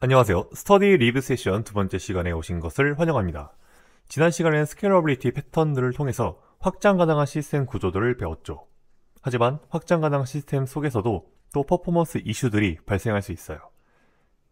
안녕하세요. 스터디 리뷰 세션 두 번째 시간에 오신 것을 환영합니다. 지난 시간에는 스케일러빌리티 패턴들을 통해서 확장 가능한 시스템 구조들을 배웠죠. 하지만 확장 가능한 시스템 속에서도 또 퍼포먼스 이슈들이 발생할 수 있어요.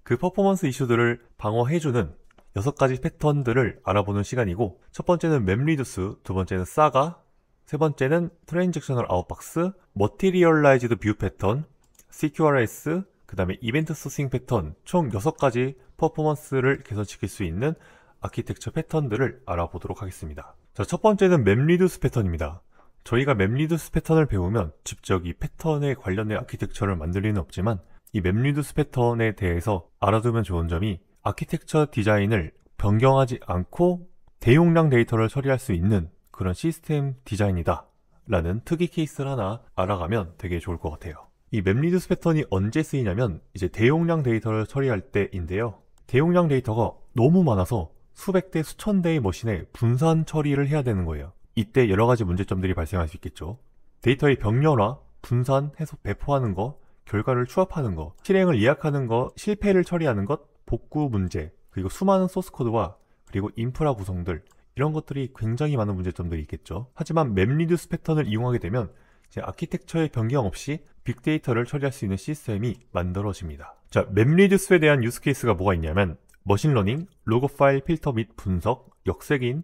그 퍼포먼스 이슈들을 방어해주는 6가지 패턴들을 알아보는 시간이고, 첫 번째는 맵 리듀스, 두 번째는 사가, 세 번째는 트랜잭셔널 아웃박스, 머티리얼라이즈드 뷰 패턴, CQRS, 그 다음에 이벤트 소싱 패턴, 총 6가지 퍼포먼스를 개선시킬 수 있는 아키텍처 패턴들을 알아보도록 하겠습니다. 자, 첫 번째는 맵 리듀스 패턴입니다. 저희가 맵 리듀스 패턴을 배우면 직접 이 패턴에 관련된 아키텍처를 만들 리는 없지만, 이 맵 리듀스 패턴에 대해서 알아두면 좋은 점이 아키텍처 디자인을 변경하지 않고 대용량 데이터를 처리할 수 있는 그런 시스템 디자인이다 라는 특이 케이스를 하나 알아가면 되게 좋을 것 같아요. 이 맵 리듀스 패턴이 언제 쓰이냐면 이제 대용량 데이터를 처리할 때인데요. 대용량 데이터가 너무 많아서 수백 대 수천 대의 머신에 분산 처리를 해야 되는 거예요. 이때 여러 가지 문제점들이 발생할 수 있겠죠. 데이터의 병렬화, 분산, 해석, 배포하는 거, 결과를 추합하는 거, 실행을 예약하는 거, 실패를 처리하는 것, 복구 문제, 그리고 수많은 소스 코드와 그리고 인프라 구성들, 이런 것들이 굉장히 많은 문제점들이 있겠죠. 하지만 맵 리듀스 패턴을 이용하게 되면 이제 아키텍처의 변경 없이 빅데이터를 처리할 수 있는 시스템이 만들어집니다. 자, 맵 리듀스에 대한 유스 케이스가 뭐가 있냐면 머신러닝, 로그 파일 필터 및 분석, 역색인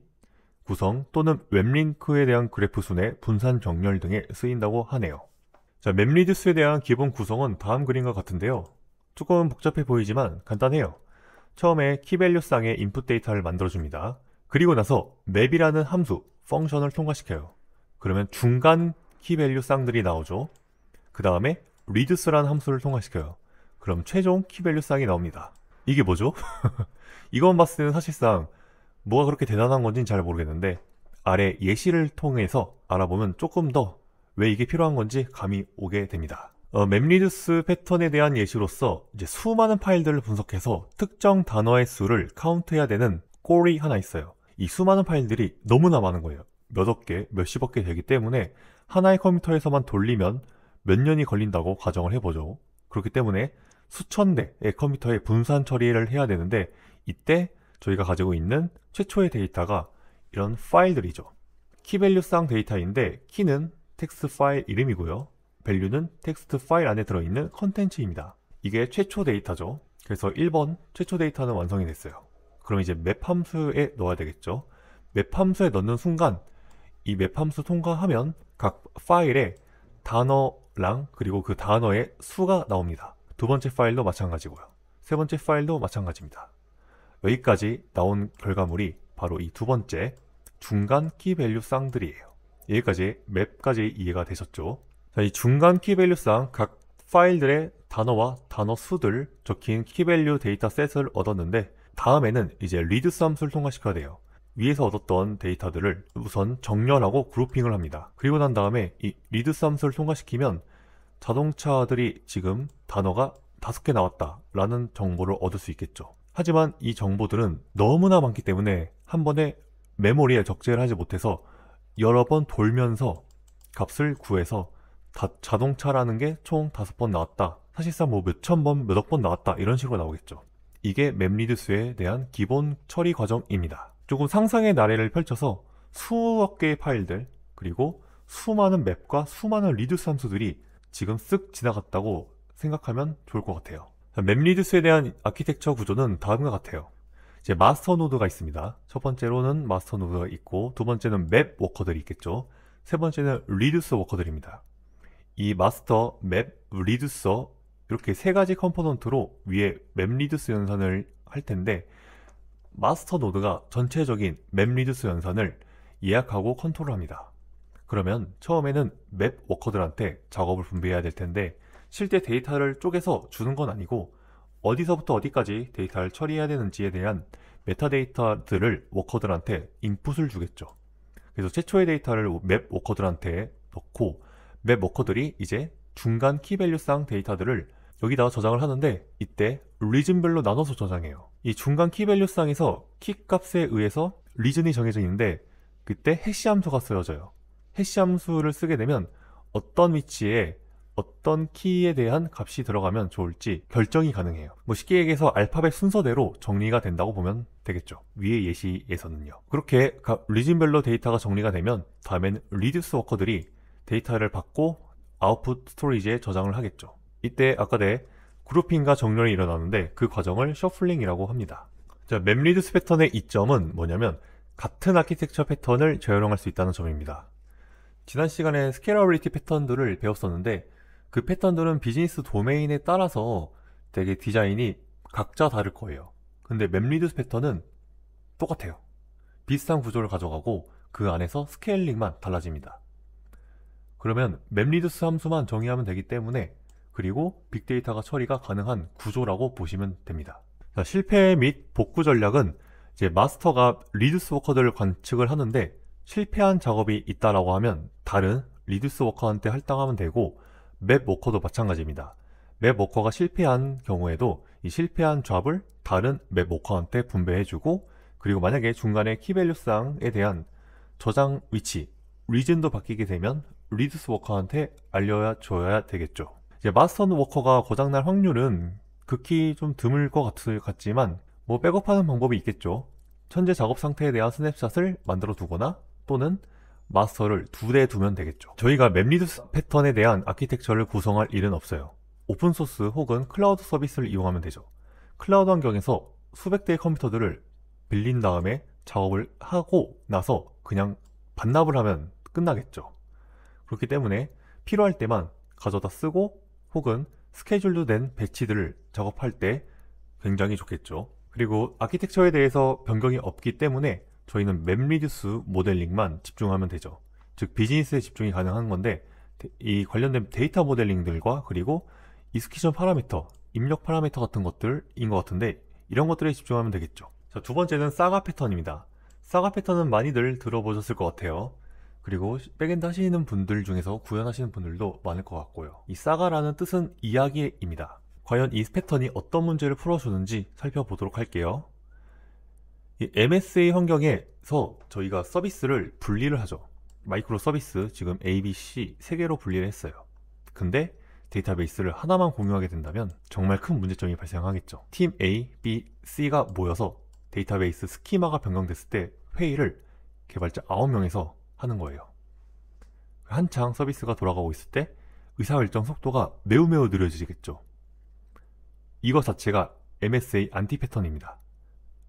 구성 또는 웹링크에 대한 그래프 순의 분산 정렬 등에 쓰인다고 하네요. 자, 맵 리듀스에 대한 기본 구성은 다음 그림과 같은데요. 조금 복잡해 보이지만 간단해요. 처음에 키밸류 쌍의 인풋 데이터를 만들어줍니다. 그리고 나서 맵이라는 함수, 펑션을 통과시켜요. 그러면 중간 키밸류 쌍들이 나오죠. 그 다음에 reduce라는 함수를 통과시켜요. 그럼 최종 키밸류 쌍이 나옵니다. 이게 뭐죠? 이것만 봤을 때는 사실상 뭐가 그렇게 대단한 건지는 잘 모르겠는데, 아래 예시를 통해서 알아보면 조금 더 왜 이게 필요한 건지 감이 오게 됩니다. 맵 리듀스 패턴에 대한 예시로서 이제 수많은 파일들을 분석해서 특정 단어의 수를 카운트해야 되는 꼴이 하나 있어요. 이 수많은 파일들이 너무나 많은 거예요. 몇억 개, 몇십억 개 되기 때문에 하나의 컴퓨터에서만 돌리면 몇 년이 걸린다고 가정을 해보죠. 그렇기 때문에 수천 대의 컴퓨터에 분산 처리를 해야 되는데, 이때 저희가 가지고 있는 최초의 데이터가 이런 파일들이죠. 키밸류쌍 데이터인데, 키는 텍스트 파일 이름이고요. 밸류는 텍스트 파일 안에 들어있는 컨텐츠입니다. 이게 최초 데이터죠. 그래서 1번 최초 데이터는 완성이 됐어요. 그럼 이제 맵 함수에 넣어야 되겠죠. 맵 함수에 넣는 순간 이 맵 함수 통과하면 각 파일에 단어랑 그리고 그 단어의 수가 나옵니다. 두 번째 파일도 마찬가지고요. 세 번째 파일도 마찬가지입니다. 여기까지 나온 결과물이 바로 이 두 번째 중간 키밸류 쌍들이에요. 여기까지 맵까지 이해가 되셨죠? 자, 이 중간 키밸류 쌍 각 파일들의 단어와 단어 수들 적힌 키밸류 데이터 셋을 얻었는데, 다음에는 이제 reduce 함수를 통과시켜야 돼요. 위에서 얻었던 데이터들을 우선 정렬하고 그룹핑을 합니다. 그리고 난 다음에 이 reduce 함수를 통과시키면 자동차들이 지금 단어가 5개 나왔다 라는 정보를 얻을 수 있겠죠. 하지만 이 정보들은 너무나 많기 때문에 한 번에 메모리에 적재를 하지 못해서 여러 번 돌면서 값을 구해서 자동차라는 게 총 5번 나왔다, 사실상 뭐 몇천 번, 몇억 번 나왔다, 이런 식으로 나오겠죠. 이게 맵 리듀스에 대한 기본 처리 과정입니다. 조금 상상의 나래를 펼쳐서 수억 개의 파일들, 그리고 수많은 맵과 수많은 리듀스 함수들이 지금 쓱 지나갔다고 생각하면 좋을 것 같아요. 맵 리듀스에 대한 아키텍처 구조는 다음과 같아요. 이제 마스터 노드가 있습니다. 첫 번째로는 마스터 노드가 있고, 두 번째는 맵 워커들이 있겠죠. 세 번째는 리듀스 워커들입니다. 이 마스터, 맵, 리듀서, 이렇게 세 가지 컴포넌트로 위에 맵 리듀스 연산을 할 텐데, 마스터 노드가 전체적인 맵 리듀스 연산을 예약하고 컨트롤합니다. 그러면 처음에는 맵 워커들한테 작업을 분배해야 될 텐데, 실제 데이터를 쪼개서 주는 건 아니고 어디서부터 어디까지 데이터를 처리해야 되는지에 대한 메타데이터들을 워커들한테 인풋을 주겠죠. 그래서 최초의 데이터를 맵 워커들한테 넣고, 맵 워커들이 이제 중간 키밸류쌍 데이터들을 여기다가 저장을 하는데, 이때 리즌별로 나눠서 저장해요. 이 중간 키밸류쌍에서 키 값에 의해서 리즌이 정해져 있는데, 그때 해시 함수가 쓰여져요. 해시 함수를 쓰게 되면 어떤 위치에 어떤 키에 대한 값이 들어가면 좋을지 결정이 가능해요. 쉽게 얘기해서 알파벳 순서대로 정리가 된다고 보면 되겠죠. 위의 예시에서는요. 그렇게 리진별로 데이터가 정리가 되면 다음엔 리듀스 워커들이 데이터를 받고 아웃풋 스토리지에 저장을 하겠죠. 이때 아까 내 그룹핑과 정렬이 일어나는데 그 과정을 셔플링이라고 합니다. 자, 맵리듀스 패턴의 이점은 뭐냐면 같은 아키텍처 패턴을 재활용할 수 있다는 점입니다. 지난 시간에 스케일러빌리티 패턴들을 배웠었는데 그 패턴들은 비즈니스 도메인에 따라서 되게 디자인이 각자 다를 거예요. 근데 맵리듀스 패턴은 똑같아요. 비슷한 구조를 가져가고 그 안에서 스케일링만 달라집니다. 그러면 맵리듀스 함수만 정의하면 되기 때문에, 그리고 빅데이터가 처리가 가능한 구조라고 보시면 됩니다. 자, 실패 및 복구 전략은 이제 마스터가 리듀스 워커들을 관측을 하는데 실패한 작업이 있다라고 하면 다른 리듀스 워커한테 할당하면 되고, 맵 워커도 마찬가지입니다. 맵 워커가 실패한 경우에도 이 실패한 잡을 다른 맵 워커한테 분배해주고, 그리고 만약에 중간에 키밸류쌍에 대한 저장 위치, 리즌도 바뀌게 되면 리듀스 워커한테 알려줘야 되겠죠. 이제 마스터 워커가 고장날 확률은 극히 좀 드물 것 같지만 백업하는 방법이 있겠죠. 현재 작업 상태에 대한 스냅샷을 만들어 두거나 또는 마스터를 2대 두면 되겠죠. 저희가 맵리듀스 패턴에 대한 아키텍처를 구성할 일은 없어요. 오픈소스 혹은 클라우드 서비스를 이용하면 되죠. 클라우드 환경에서 수백 대의 컴퓨터들을 빌린 다음에 작업을 하고 나서 그냥 반납을 하면 끝나겠죠. 그렇기 때문에 필요할 때만 가져다 쓰고 혹은 스케줄로 된 배치들을 작업할 때 굉장히 좋겠죠. 그리고 아키텍처에 대해서 변경이 없기 때문에 저희는 맵리듀스 모델링만 집중하면 되죠. 즉 비즈니스에 집중이 가능한 건데, 이 관련된 데이터 모델링들과 그리고 익스큐션 파라미터, 입력 파라미터 같은 것들인 것 같은데 이런 것들에 집중하면 되겠죠. 자, 두 번째는 사가 패턴입니다. 사가 패턴은 많이들 들어보셨을 것 같아요. 그리고 백엔드 하시는 분들 중에서 구현하시는 분들도 많을 것 같고요. 이 사가라는 뜻은 이야기입니다. 과연 이 패턴이 어떤 문제를 풀어주는지 살펴보도록 할게요. 이 MSA 환경에서 저희가 서비스를 분리를 하죠. 마이크로 서비스, 지금 A, B, C 3개로 분리를 했어요. 근데 데이터베이스를 하나만 공유하게 된다면 정말 큰 문제점이 발생하겠죠. 팀 A, B, C가 모여서 데이터베이스 스키마가 변경됐을 때 회의를 개발자 9명에서 하는 거예요. 한창 서비스가 돌아가고 있을 때 의사결정 속도가 매우 느려지겠죠. 이거 자체가 MSA 안티 패턴입니다.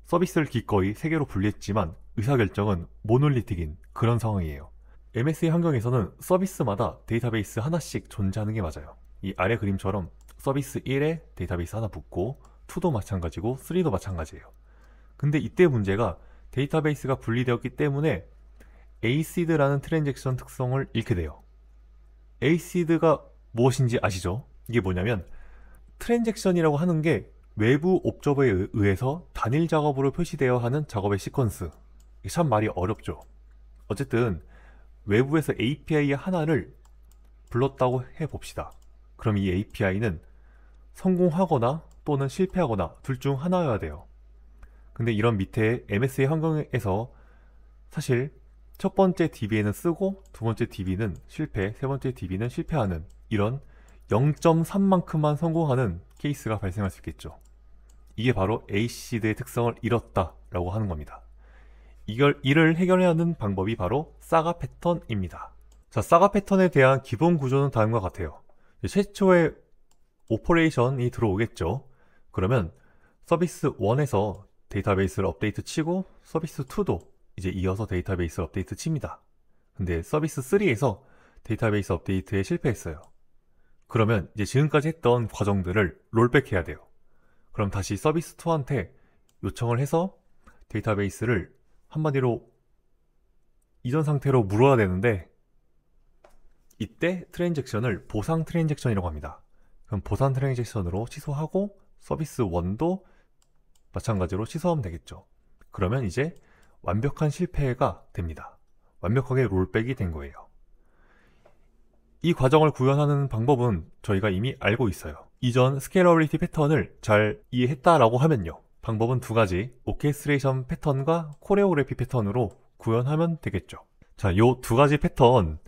서비스를 기꺼이 3개로 분리했지만 의사결정은 모놀리틱인 그런 상황이에요. MSA 환경에서는 서비스마다 데이터베이스 하나씩 존재하는 게 맞아요. 이 아래 그림처럼 서비스 1에 데이터베이스 하나 붙고 2도 마찬가지고 3도 마찬가지예요. 근데 이때 문제가 데이터베이스가 분리되었기 때문에 ACID라는 트랜잭션 특성을 잃게 돼요. ACID가 무엇인지 아시죠? 이게 뭐냐면 트랜잭션이라고 하는 게 외부 옵저버에 의해서 단일 작업으로 표시되어야 하는 작업의 시퀀스. 이게 참 말이 어렵죠. 어쨌든 외부에서 API 하나를 불렀다고 해봅시다. 그럼 이 API는 성공하거나 또는 실패하거나 둘 중 하나여야 돼요. 근데 이런 밑에 MSA 환경에서 사실 첫 번째 DB에는 쓰고 두 번째 DB는 실패, 세 번째 DB는 실패하는 이런 0.3만큼만 성공하는 케이스가 발생할 수 있겠죠. 이게 바로 ACID의 특성을 잃었다라고 하는 겁니다. 이를 해결해야 하는 방법이 바로 사가 패턴입니다. 자, 사가 패턴에 대한 기본 구조는 다음과 같아요. 최초의 오퍼레이션이 들어오겠죠. 그러면 서비스 1에서 데이터베이스를 업데이트 치고 서비스 2도 이제 이어서 데이터베이스 업데이트 칩니다. 근데 서비스 3에서 데이터베이스 업데이트에 실패했어요. 그러면 이제 지금까지 했던 과정들을 롤백해야 돼요. 그럼 다시 서비스 2한테 요청을 해서 데이터베이스를 한마디로 이전 상태로 물어야 되는데, 이때 트랜잭션을 보상 트랜잭션이라고 합니다. 그럼 보상 트랜잭션으로 취소하고 서비스 1도 마찬가지로 취소하면 되겠죠. 그러면 이제 완벽한 실패가 됩니다. 완벽하게 롤백이 된 거예요. 이 과정을 구현하는 방법은 저희가 이미 알고 있어요. 이전 스케일러빌리티 패턴을 잘 이해했다라고 하면요. 방법은 두 가지, 오케스트레이션 패턴과 코레오그래피 패턴으로 구현하면 되겠죠. 자, 요 두 가지 패턴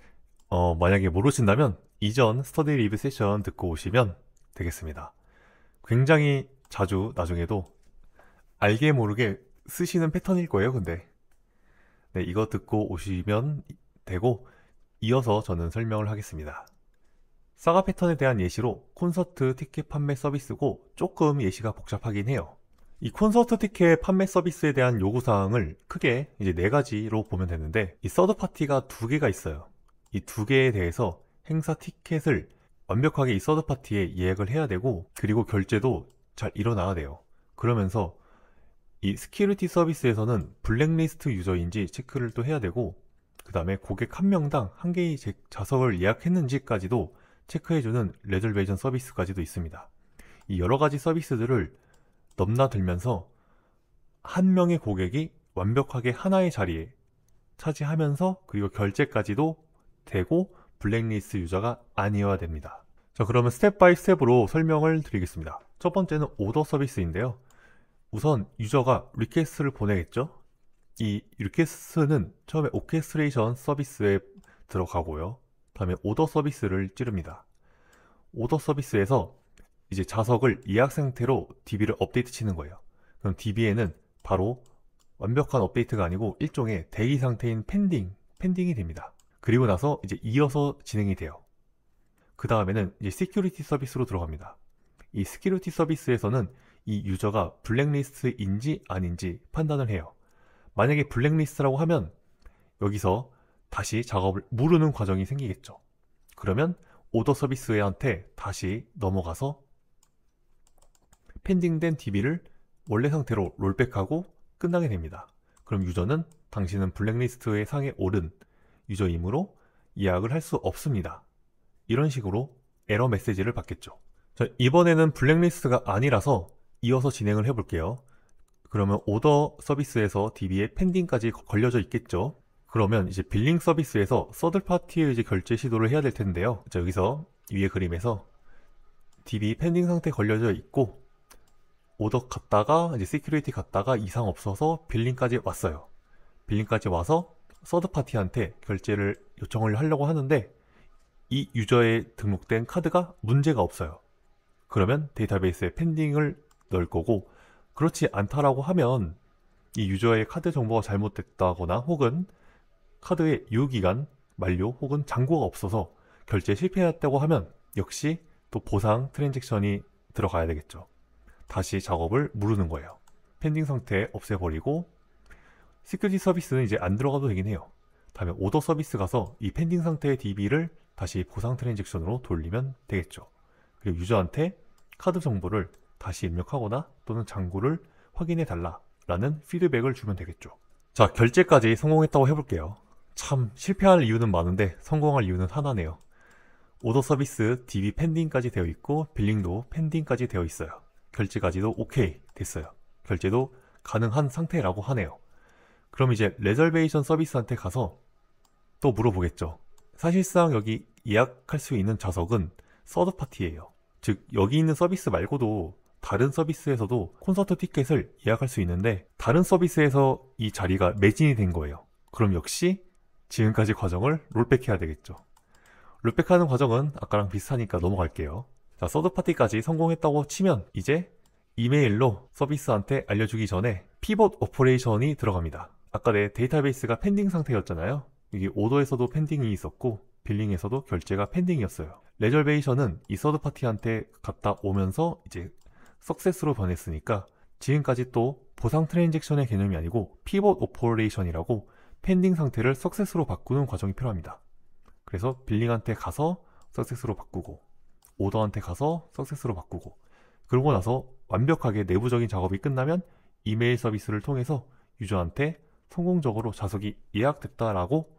만약에 모르신다면 이전 스터디 리뷰 세션 듣고 오시면 되겠습니다. 굉장히 자주 나중에도 알게 모르게 쓰시는 패턴일 거예요, 근데. 네, 이거 듣고 오시면 되고, 이어서 저는 설명을 하겠습니다. 사가 패턴에 대한 예시로 콘서트 티켓 판매 서비스고 조금 예시가 복잡하긴 해요. 이 콘서트 티켓 판매 서비스에 대한 요구사항을 크게 이제 4가지로 보면 되는데, 이 서드 파티가 2개가 있어요. 이 2개에 대해서 행사 티켓을 완벽하게 이 서드 파티에 예약을 해야 되고, 그리고 결제도 잘 일어나야 돼요. 그러면서 이 스키루티 서비스에서는 블랙리스트 유저인지 체크를 또 해야 되고, 그 다음에 고객 한 명당 한 개의 좌석을 예약했는지까지도 체크해주는 레저베이션 서비스까지도 있습니다. 이 여러가지 서비스들을 넘나들면서 한 명의 고객이 완벽하게 하나의 자리에 차지하면서, 그리고 결제까지도 되고 블랙리스트 유저가 아니어야 됩니다. 자, 그러면 스텝 바이 스텝으로 설명을 드리겠습니다. 첫 번째는 오더 서비스인데요. 우선 유저가 리퀘스트를 보내겠죠. 이 리퀘스트는 처음에 오케스트레이션 서비스에 들어가고요. 다음에 오더 서비스를 찌릅니다. 오더 서비스에서 이제 좌석을 예약 상태로 DB를 업데이트 치는 거예요. 그럼 DB에는 바로 완벽한 업데이트가 아니고 일종의 대기 상태인 펜딩이 됩니다. 그리고 나서 이제 이어서 진행이 돼요. 그 다음에는 이제 시큐리티 서비스로 들어갑니다. 이 시큐리티 서비스에서는 이 유저가 블랙리스트인지 아닌지 판단을 해요. 만약에 블랙리스트라고 하면 여기서 다시 작업을 무르는 과정이 생기겠죠. 그러면 오더 서비스한테 다시 넘어가서 펜딩된 DB를 원래 상태로 롤백하고 끝나게 됩니다. 그럼 유저는 당신은 블랙리스트의 상에 오른 유저이므로 예약을 할 수 없습니다. 이런 식으로 에러 메시지를 받겠죠. 자, 이번에는 블랙리스트가 아니라서 이어서 진행을 해볼게요. 그러면 오더 서비스에서 DB에 펜딩까지 걸려져 있겠죠. 그러면 이제 빌링 서비스에서 서드 파티의 이제 결제 시도를 해야 될 텐데요. 자, 여기서 위에 그림에서 DB 펜딩 상태 걸려져 있고, 오더 갔다가 이제 시큐리티 갔다가 이상 없어서 빌링까지 왔어요. 빌링까지 와서 서드 파티한테 결제를 요청을 하려고 하는데 이 유저에 등록된 카드가 문제가 없어요. 그러면 데이터베이스에 펜딩을 넣을 거고, 그렇지 않다라고 하면 이 유저의 카드 정보가 잘못됐다거나 혹은 카드의 유효기간 만료 혹은 잔고가 없어서 결제 실패했다고 하면 역시 또 보상 트랜잭션이 들어가야 되겠죠. 다시 작업을 무르는 거예요. 펜딩 상태 없애버리고, 시큐리티 서비스는 이제 안 들어가도 되긴 해요. 다음에 오더 서비스 가서 이 펜딩 상태의 DB를 다시 보상 트랜잭션으로 돌리면 되겠죠. 그리고 유저한테 카드 정보를 다시 입력하거나 또는 잔고를 확인해 달라라는 피드백을 주면 되겠죠. 자, 결제까지 성공했다고 해볼게요. 참 실패할 이유는 많은데 성공할 이유는 하나네요. 오더 서비스 DB 펜딩까지 되어 있고 빌링도 펜딩까지 되어 있어요. 결제까지도 오케이 됐어요. 결제도 가능한 상태라고 하네요. 그럼 이제 레저베이션 서비스한테 가서 또 물어보겠죠. 사실상 여기 예약할 수 있는 좌석은 서드 파티예요. 즉 여기 있는 서비스 말고도 다른 서비스에서도 콘서트 티켓을 예약할 수 있는데 다른 서비스에서 이 자리가 매진이 된 거예요. 그럼 역시 지금까지 과정을 롤백해야 되겠죠. 롤백하는 과정은 아까랑 비슷하니까 넘어갈게요. 자, 서드 파티까지 성공했다고 치면 이제 이메일로 서비스한테 알려주기 전에 피벗 오퍼레이션이 들어갑니다. 아까 내 데이터베이스가 펜딩 상태였잖아요. 여기 오더에서도 펜딩이 있었고 빌링에서도 결제가 펜딩이었어요. 레저베이션은 이 서드 파티한테 갔다 오면서 이제 석세스로 변했으니까 지금까지 또 보상 트랜잭션의 개념이 아니고 피벗 오퍼레이션이라고 펜딩 상태를 석세스로 바꾸는 과정이 필요합니다. 그래서 빌링한테 가서 석세스로 바꾸고 오더한테 가서 석세스로 바꾸고, 그러고 나서 완벽하게 내부적인 작업이 끝나면 이메일 서비스를 통해서 유저한테 성공적으로 좌석이 예약됐다라고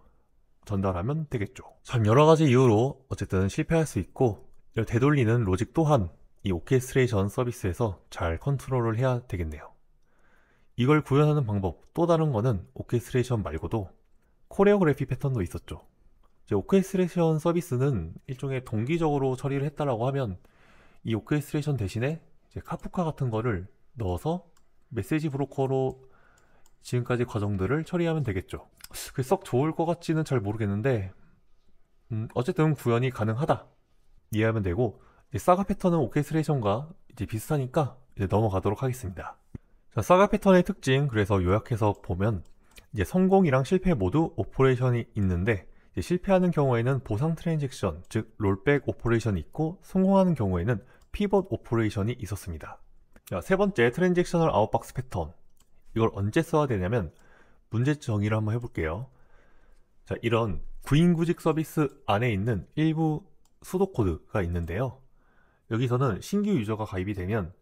전달하면 되겠죠. 참 여러가지 이유로 어쨌든 실패할 수 있고, 되돌리는 로직 또한 이 오케스트레이션 서비스에서 잘 컨트롤을 해야 되겠네요. 이걸 구현하는 방법 또 다른 거는 오케스트레이션 말고도 코레오그래피 패턴도 있었죠. 오케스트레이션 서비스는 일종의 동기적으로 처리를 했다라고 하면 이 오케스트레이션 대신에 이제 카프카 같은 거를 넣어서 메시지 브로커로 지금까지 과정들을 처리하면 되겠죠. 그게 썩 좋을 것 같지는 잘 모르겠는데 어쨌든 구현이 가능하다 이해하면 되고, 이제 사가 패턴은 오케스트레이션과 이제 비슷하니까 이제 넘어가도록 하겠습니다. 자, 사가 패턴의 특징, 그래서 요약해서 보면 이제 성공이랑 실패 모두 오퍼레이션이 있는데, 이제 실패하는 경우에는 보상 트랜잭션, 즉 롤백 오퍼레이션이 있고, 성공하는 경우에는 피벗 오퍼레이션이 있었습니다. 자, 세 번째 트랜잭셔널 아웃박스 패턴. 이걸 언제 써야 되냐면, 문제 정의를 한번 해볼게요. 자, 이런 구인구직 서비스 안에 있는 일부 수도 코드가 있는데요. 여기서는 신규 유저가 가입이 되면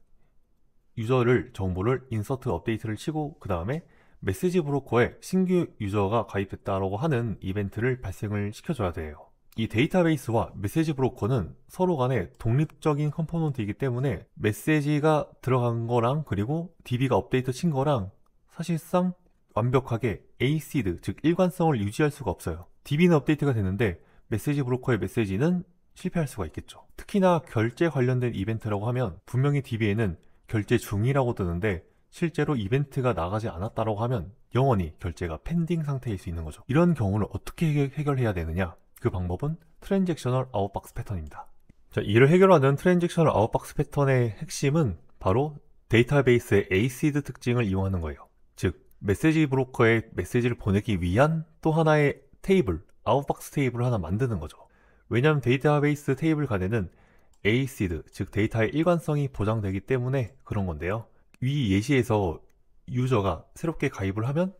유저를 정보를 인서트 업데이트를 치고, 그 다음에 메시지 브로커에 신규 유저가 가입됐다라고 하는 이벤트를 발생을 시켜줘야 돼요. 이 데이터베이스와 메시지 브로커는 서로 간에 독립적인 컴포넌트이기 때문에 메시지가 들어간 거랑 그리고 DB가 업데이트 친 거랑 사실상 완벽하게 ACID, 즉 일관성을 유지할 수가 없어요. DB는 업데이트가 되는데 메시지 브로커의 메시지는 실패할 수가 있겠죠. 특히나 결제 관련된 이벤트라고 하면 분명히 DB에는 결제 중이라고 뜨는데 실제로 이벤트가 나가지 않았다고 하면 영원히 결제가 펜딩 상태일 수 있는 거죠. 이런 경우를 어떻게 해결해야 되느냐? 그 방법은 트랜잭셔널 아웃박스 패턴입니다. 자, 이를 해결하는 트랜잭셔널 아웃박스 패턴의 핵심은 바로 데이터베이스의 ACID 특징을 이용하는 거예요. 즉, 메시지 브로커에 메시지를 보내기 위한 또 하나의 테이블, 아웃박스 테이블을 하나 만드는 거죠. 왜냐하면 데이터베이스 테이블 간에는 ACID, 즉 데이터의 일관성이 보장되기 때문에 그런 건데요. 위 예시에서 유저가 새롭게 가입을 하면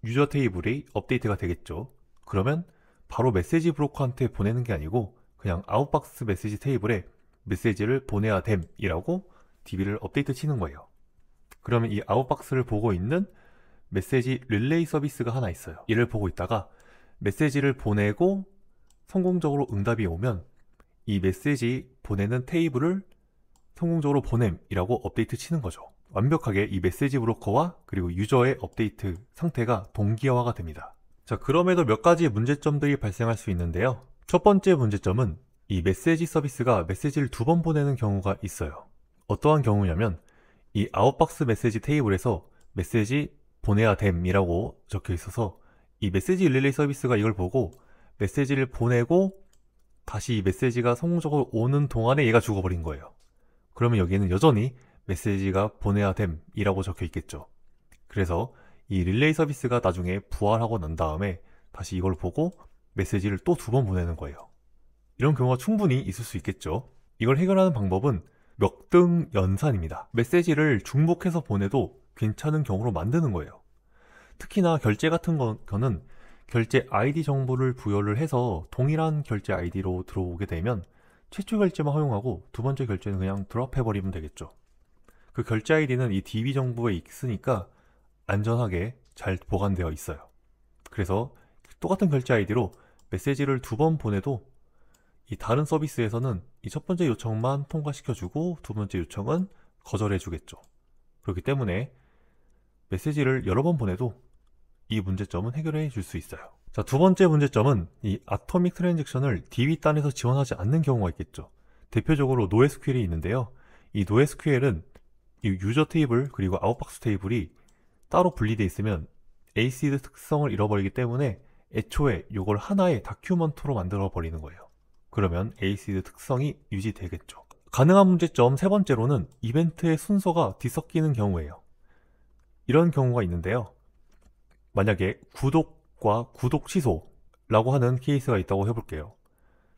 유저 테이블이 업데이트가 되겠죠. 그러면 바로 메시지 브로커한테 보내는 게 아니고 그냥 아웃박스 메시지 테이블에 메시지를 보내야 됨이라고 DB를 업데이트 치는 거예요. 그러면 이 아웃박스를 보고 있는 메시지 릴레이 서비스가 하나 있어요. 이를 보고 있다가 메시지를 보내고 성공적으로 응답이 오면 이 메시지 보내는 테이블을 성공적으로 보냄이라고 업데이트 치는 거죠. 완벽하게 이 메시지 브로커와 그리고 유저의 업데이트 상태가 동기화가 됩니다. 자, 그럼에도 몇 가지 문제점들이 발생할 수 있는데요. 첫 번째 문제점은 이 메시지 서비스가 메시지를 2번 보내는 경우가 있어요. 어떠한 경우냐면 이 아웃박스 메시지 테이블에서 메시지 보내야 됨이라고 적혀 있어서 이 메시지 릴레이 서비스가 이걸 보고 메시지를 보내고 다시 이 메시지가 성공적으로 오는 동안에 얘가 죽어버린 거예요. 그러면 여기에는 여전히 메시지가 보내야 됨이라고 적혀 있겠죠. 그래서 이 릴레이 서비스가 나중에 부활하고 난 다음에 다시 이걸 보고 메시지를 또 2번 보내는 거예요. 이런 경우가 충분히 있을 수 있겠죠. 이걸 해결하는 방법은 멱등 연산입니다. 메시지를 중복해서 보내도 괜찮은 경우로 만드는 거예요. 특히나 결제 같은 거는 결제 아이디 정보를 부여를 해서 동일한 결제 아이디로 들어오게 되면 최초 결제만 허용하고 두 번째 결제는 그냥 드롭해버리면 되겠죠. 그 결제 아이디는 이 DB 정보에 있으니까 안전하게 잘 보관되어 있어요. 그래서 똑같은 결제 아이디로 메시지를 2번 보내도 이 다른 서비스에서는 이 첫 번째 요청만 통과시켜주고 두 번째 요청은 거절해주겠죠. 그렇기 때문에 메시지를 여러 번 보내도 이 문제점은 해결해 줄 수 있어요. 자, 두 번째 문제점은 이 아토믹 트랜잭션을 DB단에서 지원하지 않는 경우가 있겠죠. 대표적으로 NoSQL이 있는데요. 이 NoSQL은 이 유저 테이블 그리고 아웃박스 테이블이 따로 분리되어 있으면 ACID 특성을 잃어버리기 때문에 애초에 이걸 하나의 다큐먼트로 만들어 버리는 거예요. 그러면 ACID 특성이 유지되겠죠. 가능한 문제점 세 번째로는 이벤트의 순서가 뒤섞이는 경우예요. 이런 경우가 있는데요. 만약에 구독과 구독 취소라고 하는 케이스가 있다고 해볼게요.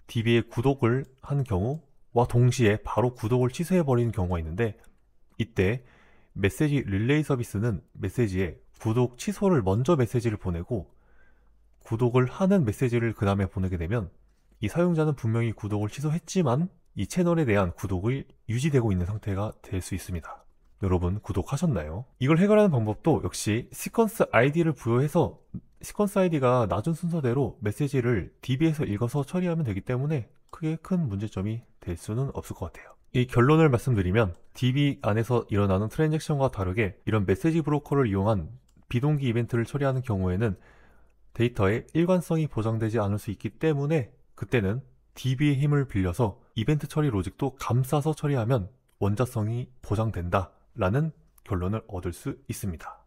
DB에 구독을 한 경우와 동시에 바로 구독을 취소해버리는 경우가 있는데, 이때 메시지 릴레이 서비스는 메시지에 구독 취소를 먼저 메시지를 보내고 구독을 하는 메시지를 그 다음에 보내게 되면 이 사용자는 분명히 구독을 취소했지만 이 채널에 대한 구독이 유지되고 있는 상태가 될 수 있습니다. 여러분 구독하셨나요? 이걸 해결하는 방법도 역시 시퀀스 아이디를 부여해서 시퀀스 아이디가 낮은 순서대로 메시지를 DB에서 읽어서 처리하면 되기 때문에 크게 큰 문제점이 될 수는 없을 것 같아요. 이 결론을 말씀드리면 DB 안에서 일어나는 트랜잭션과 다르게 이런 메시지 브로커를 이용한 비동기 이벤트를 처리하는 경우에는 데이터의 일관성이 보장되지 않을 수 있기 때문에 그때는 DB의 힘을 빌려서 이벤트 처리 로직도 감싸서 처리하면 원자성이 보장된다 라는 결론을 얻을 수 있습니다.